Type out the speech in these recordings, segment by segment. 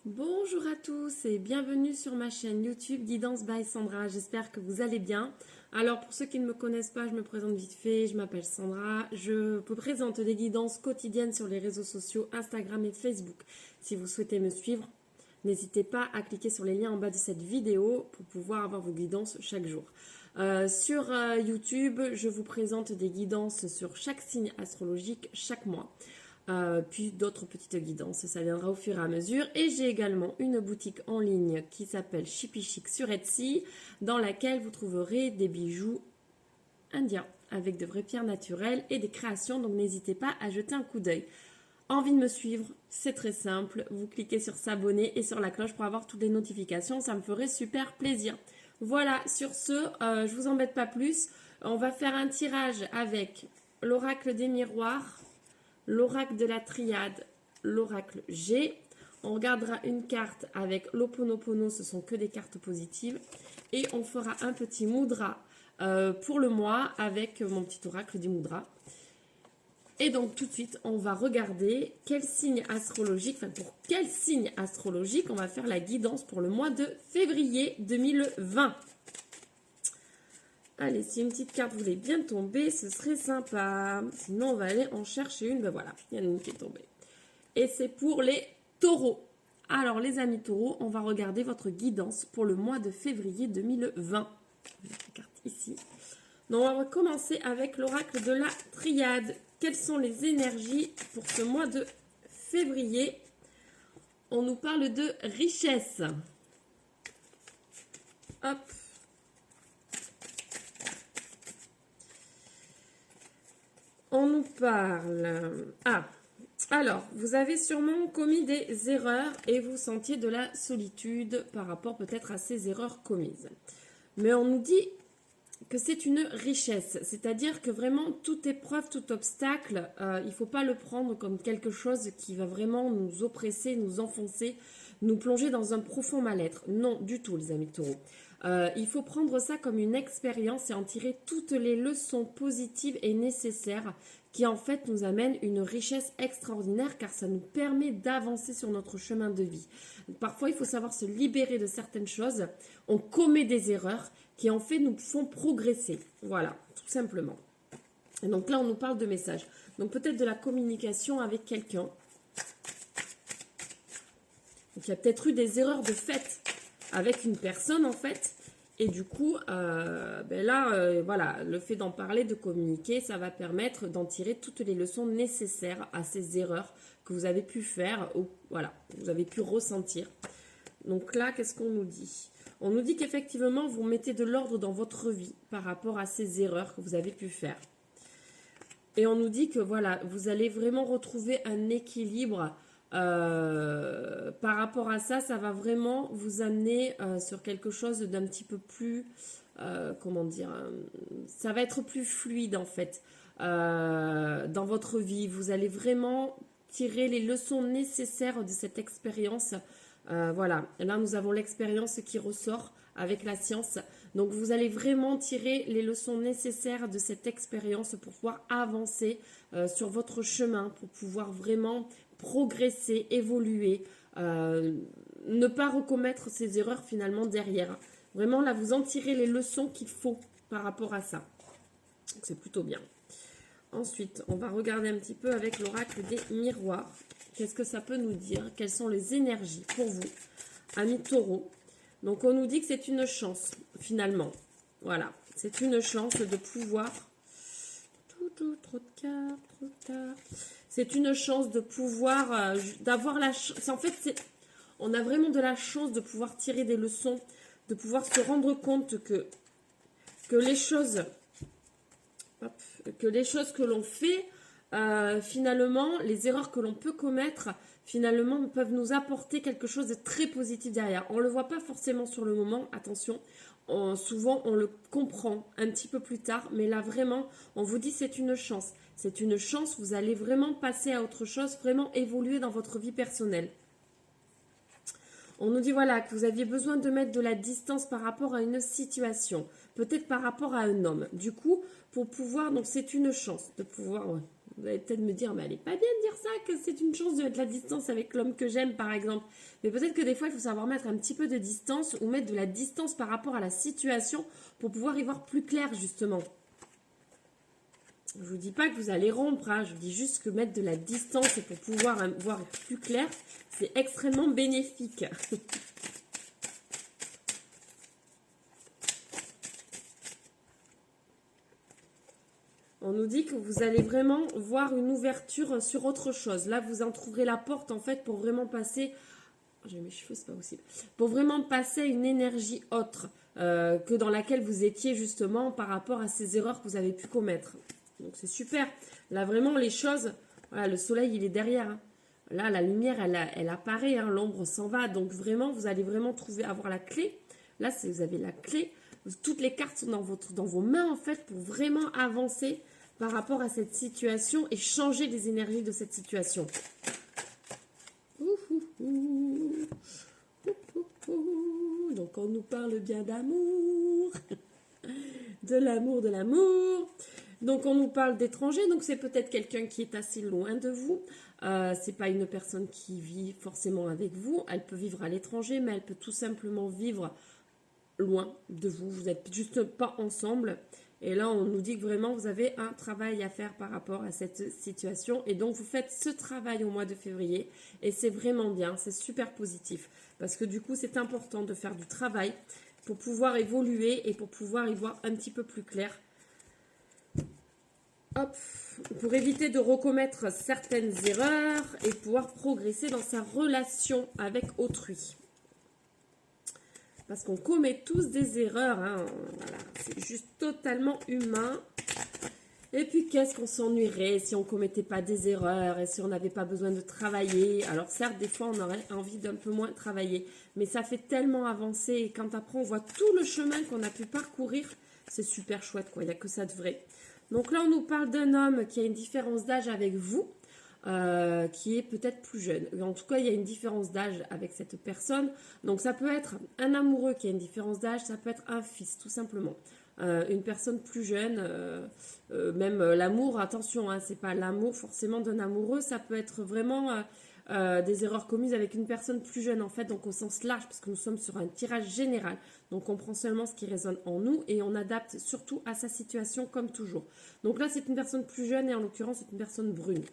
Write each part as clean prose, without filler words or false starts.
Bonjour à tous et bienvenue sur ma chaîne YouTube Guidance by Sandra. J'espère que vous allez bien. Alors pour ceux qui ne me connaissent pas, je me présente vite fait. Je m'appelle Sandra. Je vous présente des guidances quotidiennes sur les réseaux sociaux Instagram et Facebook. Si vous souhaitez me suivre, n'hésitez pas à cliquer sur les liens en bas de cette vidéo pour pouvoir avoir vos guidances chaque jour. Sur YouTube, je vous présente des guidances sur chaque signe astrologique chaque mois. Puis d'autres petites guidances, ça viendra au fur et à mesure. Et j'ai également une boutique en ligne qui s'appelle Chippy Chic sur Etsy, dans laquelle vous trouverez des bijoux indiens avec de vraies pierres naturelles et des créations, donc n'hésitez pas à jeter un coup d'œil. Envie de me suivre, c'est très simple, vous cliquez sur s'abonner et sur la cloche pour avoir toutes les notifications, ça me ferait super plaisir. Voilà, sur ce, je vous embête pas plus, on va faire un tirage avec l'oracle des miroirs, l'oracle de la triade, l'oracle G. On regardera une carte avec l'Ho'oponopono, ce sont que des cartes positives. Et on fera un petit mudra pour le mois avec mon petit oracle du mudra. Et donc tout de suite, on va regarder quel signe astrologique, enfin pour quel signe astrologique on va faire la guidance pour le mois de février 2020. Allez, si une petite carte voulait bien tomber, ce serait sympa. Sinon, on va aller en chercher une. Ben voilà, il y en a une qui est tombée. Et c'est pour les taureaux. Alors, les amis taureaux, on va regarder votre guidance pour le mois de février 2020. La carte ici. Donc, on va commencer avec l'oracle de la triade. Quelles sont les énergies pour ce mois de février? On nous parle de richesse. Hop. On nous parle... alors, vous avez sûrement commis des erreurs et vous sentiez de la solitude par rapport peut-être à ces erreurs commises. Mais on nous dit que c'est une richesse, c'est-à-dire que vraiment toute épreuve, tout obstacle, il ne faut pas le prendre comme quelque chose qui va vraiment nous oppresser, nous enfoncer, nous plonger dans un profond mal-être. Non, du tout les amis taureaux. Il faut prendre ça comme une expérience et en tirer toutes les leçons positives et nécessaires qui en fait nous amènent une richesse extraordinaire car ça nous permet d'avancer sur notre chemin de vie. Parfois il faut savoir se libérer de certaines choses, on commet des erreurs qui en fait nous font progresser. Voilà, tout simplement. Et donc là on nous parle de messages. Donc peut-être de la communication avec quelqu'un. Donc il y a peut-être eu des erreurs de fait avec une personne en fait. Et du coup, voilà, le fait d'en parler, de communiquer, ça va permettre d'en tirer toutes les leçons nécessaires à ces erreurs que vous avez pu faire ou voilà, vous avez pu ressentir. Donc là, qu'est-ce qu'on nous dit? On nous dit qu'effectivement, vous mettez de l'ordre dans votre vie par rapport à ces erreurs que vous avez pu faire. Et on nous dit que voilà, vous allez vraiment retrouver un équilibre. Par rapport à ça, ça va vraiment vous amener sur quelque chose d'un petit peu plus, comment dire, ça va être plus fluide en fait dans votre vie. Vous allez vraiment tirer les leçons nécessaires de cette expérience. Voilà, là nous avons l'expérience qui ressort avec la science. Donc vous allez vraiment tirer les leçons nécessaires de cette expérience pour pouvoir avancer sur votre chemin, pour pouvoir vraiment progresser, évoluer, ne pas recommettre ces erreurs finalement derrière. Vraiment là vous en tirez les leçons qu'il faut par rapport à ça. Donc c'est plutôt bien. Ensuite, on va regarder un petit peu avec l'oracle des miroirs. Qu'est-ce que ça peut nous dire? Quelles sont les énergies pour vous, amis taureaux? Donc on nous dit que c'est une chance, finalement. Voilà, c'est une chance de pouvoir... trop de cartes, trop de cartes. C'est une chance de pouvoir... d'avoir la chance... En fait, on a vraiment de la chance de pouvoir tirer des leçons, de pouvoir se rendre compte que les choses... que les choses que l'on fait, finalement, les erreurs que l'on peut commettre, finalement, peuvent nous apporter quelque chose de très positif derrière. On ne le voit pas forcément sur le moment, attention, souvent on le comprend un petit peu plus tard, mais là vraiment, on vous dit c'est une chance. C'est une chance, vous allez vraiment passer à autre chose, vraiment évoluer dans votre vie personnelle. On nous dit voilà que vous aviez besoin de mettre de la distance par rapport à une situation, peut-être par rapport à un homme. Du coup, pour pouvoir, donc c'est une chance de pouvoir, ouais, Vous allez peut-être me dire, mais elle n'est pas bien de dire ça, que c'est une chance de mettre la distance avec l'homme que j'aime, par exemple. Mais peut-être que des fois, il faut savoir mettre un petit peu de distance ou mettre de la distance par rapport à la situation pour pouvoir y voir plus clair, justement. Je ne vous dis pas que vous allez rompre, hein, je vous dis juste que mettre de la distance pour pouvoir voir plus clair, c'est extrêmement bénéfique. On nous dit que vous allez vraiment voir une ouverture sur autre chose. Là, vous en trouverez la porte, en fait, pour vraiment passer... J'ai mes cheveux, c'est pas possible. Pour vraiment passer à une énergie autre que dans laquelle vous étiez, justement, par rapport à ces erreurs que vous avez pu commettre. Donc, c'est super. Là, vraiment, les choses... Voilà, le soleil, il est derrière. Hein. Là, la lumière, elle apparaît. Hein, l'ombre s'en va. Donc, vraiment, vous allez vraiment avoir la clé. Là, vous avez la clé. Toutes les cartes sont dans vos mains, en fait, pour vraiment avancer par rapport à cette situation et changer les énergies de cette situation. Donc, on nous parle bien d'amour, de l'amour, de l'amour. Donc, on nous parle d'étrangers. Donc, c'est peut-être quelqu'un qui est assez loin de vous. C'est pas une personne qui vit forcément avec vous. Elle peut vivre à l'étranger, mais elle peut tout simplement vivre loin de vous. Vous n'êtes juste pas ensemble. Et là, on nous dit que vraiment, vous avez un travail à faire par rapport à cette situation. Et donc, vous faites ce travail au mois de février. Et c'est vraiment bien, c'est super positif. Parce que du coup, c'est important de faire du travail pour pouvoir évoluer et pour pouvoir y voir un petit peu plus clair. Hop, pour éviter de recommettre certaines erreurs et pouvoir progresser dans sa relation avec autrui. Parce qu'on commet tous des erreurs, hein. Voilà, c'est juste totalement humain. Et puis, qu'est-ce qu'on s'ennuierait si on ne commettait pas des erreurs et si on n'avait pas besoin de travailler. Alors, certes, des fois, on aurait envie d'un peu moins travailler, mais ça fait tellement avancer. Et quand après, on voit tout le chemin qu'on a pu parcourir, c'est super chouette, quoi. Il n'y a que ça de vrai. Donc là, on nous parle d'un homme qui a une différence d'âge avec vous. Qui est peut-être plus jeune. En tout cas, il y a une différence d'âge avec cette personne. Donc, ça peut être un amoureux qui a une différence d'âge, ça peut être un fils, tout simplement. Une personne plus jeune, même l'amour, attention, hein, c'est pas l'amour forcément d'un amoureux, ça peut être vraiment des erreurs commises avec une personne plus jeune, en fait, donc au sens large, parce que nous sommes sur un tirage général. Donc, on prend seulement ce qui résonne en nous et on adapte surtout à sa situation, comme toujours. Donc là, c'est une personne plus jeune et en l'occurrence, c'est une personne brune.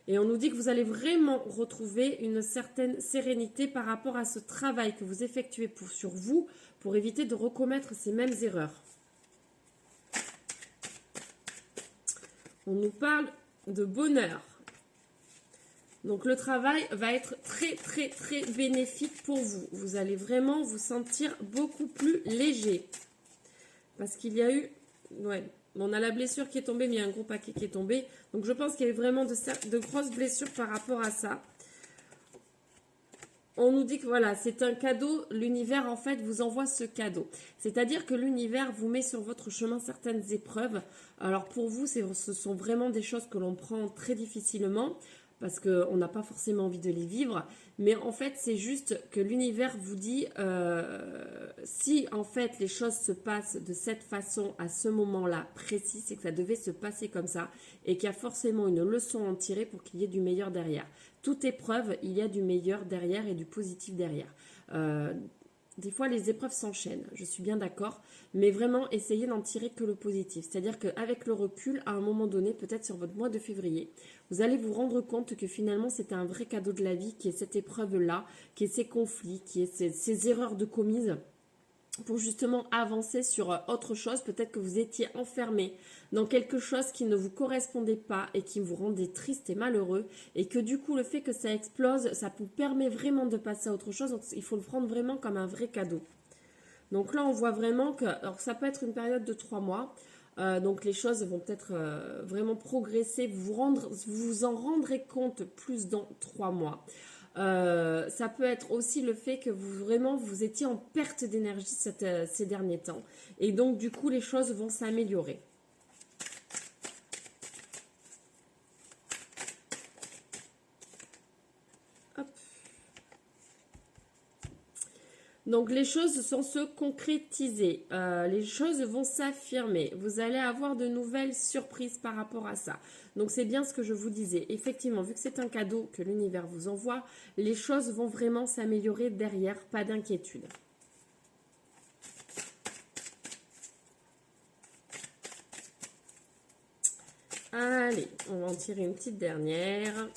Et on nous dit que vous allez vraiment retrouver une certaine sérénité par rapport à ce travail que vous effectuez sur vous pour éviter de recommettre ces mêmes erreurs. On nous parle de bonheur. Donc le travail va être très très très bénéfique pour vous. Vous allez vraiment vous sentir beaucoup plus léger. Parce qu'il y a eu... Ouais, on a la blessure qui est tombée, mais il y a un gros paquet qui est tombé. Donc, je pense qu'il y a eu vraiment de grosses blessures par rapport à ça. On nous dit que voilà, c'est un cadeau. L'univers, en fait, vous envoie ce cadeau. C'est-à-dire que l'univers vous met sur votre chemin certaines épreuves. Alors, pour vous, ce sont vraiment des choses que l'on prend très difficilement parce qu'on n'a pas forcément envie de les vivre. Mais en fait, c'est juste que l'univers vous dit, si en fait les choses se passent de cette façon à ce moment-là précis, c'est que ça devait se passer comme ça et qu'il y a forcément une leçon à en tirer pour qu'il y ait du meilleur derrière. Toute épreuve, il y a du meilleur derrière et du positif derrière. Des fois, les épreuves s'enchaînent, je suis bien d'accord, mais vraiment, essayez d'en tirer que le positif. C'est-à-dire qu'avec le recul, à un moment donné, peut-être sur votre mois de février, vous allez vous rendre compte que finalement, c'était un vrai cadeau de la vie, qui est cette épreuve-là, qui est ces conflits, qui est ces erreurs de commises, pour justement avancer sur autre chose. Peut-être que vous étiez enfermé dans quelque chose qui ne vous correspondait pas et qui vous rendait triste et malheureux, et que du coup le fait que ça explose, ça vous permet vraiment de passer à autre chose. Donc il faut le prendre vraiment comme un vrai cadeau. Donc là on voit vraiment que, alors ça peut être une période de 3 mois, donc les choses vont peut-être vraiment progresser, vous en rendrez compte plus dans 3 mois. Ça peut être aussi le fait que vous étiez en perte d'énergie ces derniers temps. Et donc, du coup, les choses vont s'améliorer. Hop. Donc les choses vont se concrétiser, les choses vont s'affirmer, vous allez avoir de nouvelles surprises par rapport à ça. Donc c'est bien ce que je vous disais, effectivement, vu que c'est un cadeau que l'univers vous envoie, les choses vont vraiment s'améliorer derrière, pas d'inquiétude. Allez, on va en tirer une petite dernière.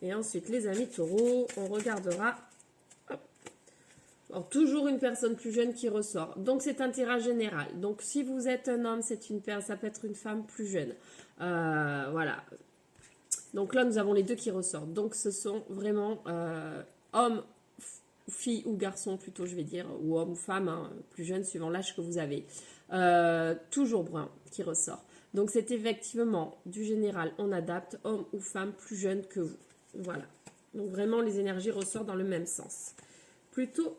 Et ensuite, les amis taureaux, on regardera. Alors, toujours une personne plus jeune qui ressort. Donc, c'est un tirage général. Donc, si vous êtes un homme, ça peut être une femme plus jeune. Voilà. Donc là, nous avons les deux qui ressortent. Donc, ce sont vraiment hommes, filles ou garçons plutôt, je vais dire, ou hommes ou femmes, hein, plus jeunes, suivant l'âge que vous avez. Toujours brun qui ressort. Donc, c'est effectivement du général, on adapte, homme ou femme plus jeune que vous. Voilà. Donc, vraiment, les énergies ressortent dans le même sens. Plutôt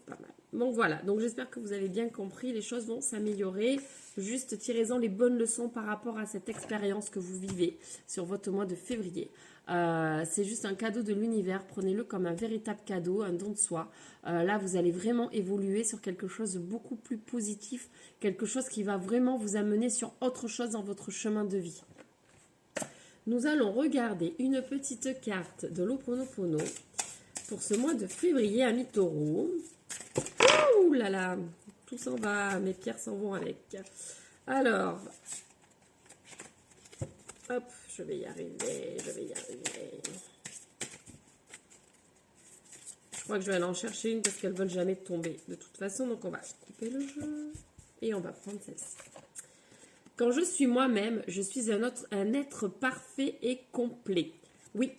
pas mal. Donc voilà, donc j'espère que vous avez bien compris, les choses vont s'améliorer. Juste tirez-en les bonnes leçons par rapport à cette expérience que vous vivez sur votre mois de février. C'est juste un cadeau de l'univers, prenez-le comme un véritable cadeau, un don de soi. Là, vous allez vraiment évoluer sur quelque chose de beaucoup plus positif, quelque chose qui va vraiment vous amener sur autre chose dans votre chemin de vie. Nous allons regarder une petite carte de l'Ho'oponopono pour ce mois de février, amis taureaux. Ouh là là, tout s'en va, mes pierres s'en vont avec. Alors, hop, je vais y arriver. Je crois que je vais aller en chercher une parce qu'elles ne veulent jamais tomber de toute façon. Donc, on va couper le jeu et on va prendre celle-ci. Quand je suis moi-même, je suis un être parfait et complet. Oui.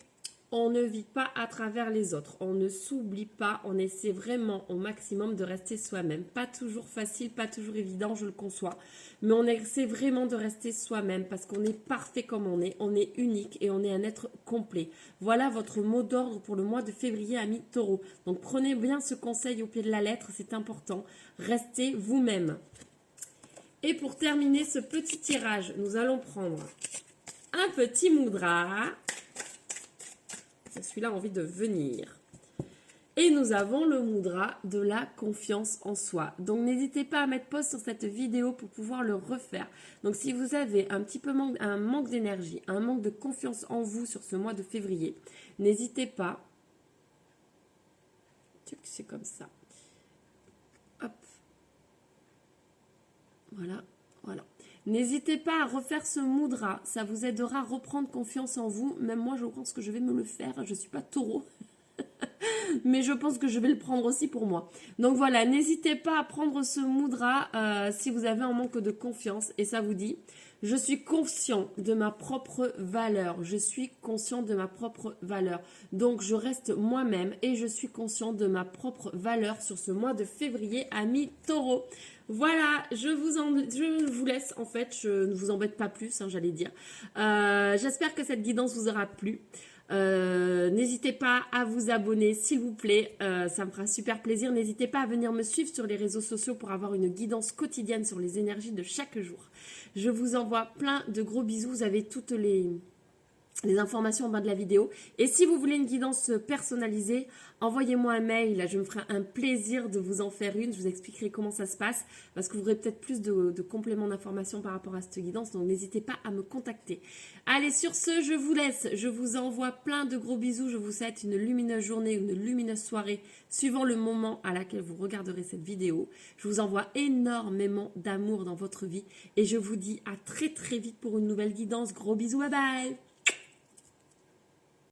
On ne vit pas à travers les autres, on ne s'oublie pas, on essaie vraiment au maximum de rester soi-même. Pas toujours facile, pas toujours évident, je le conçois, mais on essaie vraiment de rester soi-même parce qu'on est parfait comme on est unique et on est un être complet. Voilà votre mot d'ordre pour le mois de février, amis taureaux. Donc prenez bien ce conseil au pied de la lettre, c'est important. Restez vous-même. Et pour terminer ce petit tirage, nous allons prendre un petit mudra. Celui-là a envie de venir. Et nous avons le mudra de la confiance en soi. Donc, n'hésitez pas à mettre pause sur cette vidéo pour pouvoir le refaire. Donc, si vous avez un petit peu un manque d'énergie, un manque de confiance en vous sur ce mois de février, n'hésitez pas. C'est comme ça. Hop. Voilà. N'hésitez pas à refaire ce mudra, ça vous aidera à reprendre confiance en vous. Même moi, je pense que je vais me le faire. Je ne suis pas taureau, mais je pense que je vais le prendre aussi pour moi. Donc voilà, n'hésitez pas à prendre ce mudra si vous avez un manque de confiance. Et ça vous dit, je suis conscient de ma propre valeur. Je suis conscient de ma propre valeur. Donc je reste moi-même et je suis conscient de ma propre valeur sur ce mois de février, amis taureaux. Voilà, je vous laisse en fait, je ne vous embête pas plus, hein, j'allais dire. J'espère que cette guidance vous aura plu. N'hésitez pas à vous abonner s'il vous plaît, ça me fera super plaisir. N'hésitez pas à venir me suivre sur les réseaux sociaux pour avoir une guidance quotidienne sur les énergies de chaque jour. Je vous envoie plein de gros bisous, vous avez toutes les informations en bas de la vidéo. Et si vous voulez une guidance personnalisée, envoyez-moi un mail, je me ferai un plaisir de vous en faire une, je vous expliquerai comment ça se passe, parce que vous aurez peut-être plus de compléments d'informations par rapport à cette guidance, donc n'hésitez pas à me contacter. Allez, sur ce, je vous laisse, je vous envoie plein de gros bisous, je vous souhaite une lumineuse journée, une lumineuse soirée, suivant le moment à laquelle vous regarderez cette vidéo. Je vous envoie énormément d'amour dans votre vie, et je vous dis à très très vite pour une nouvelle guidance. Gros bisous, bye bye!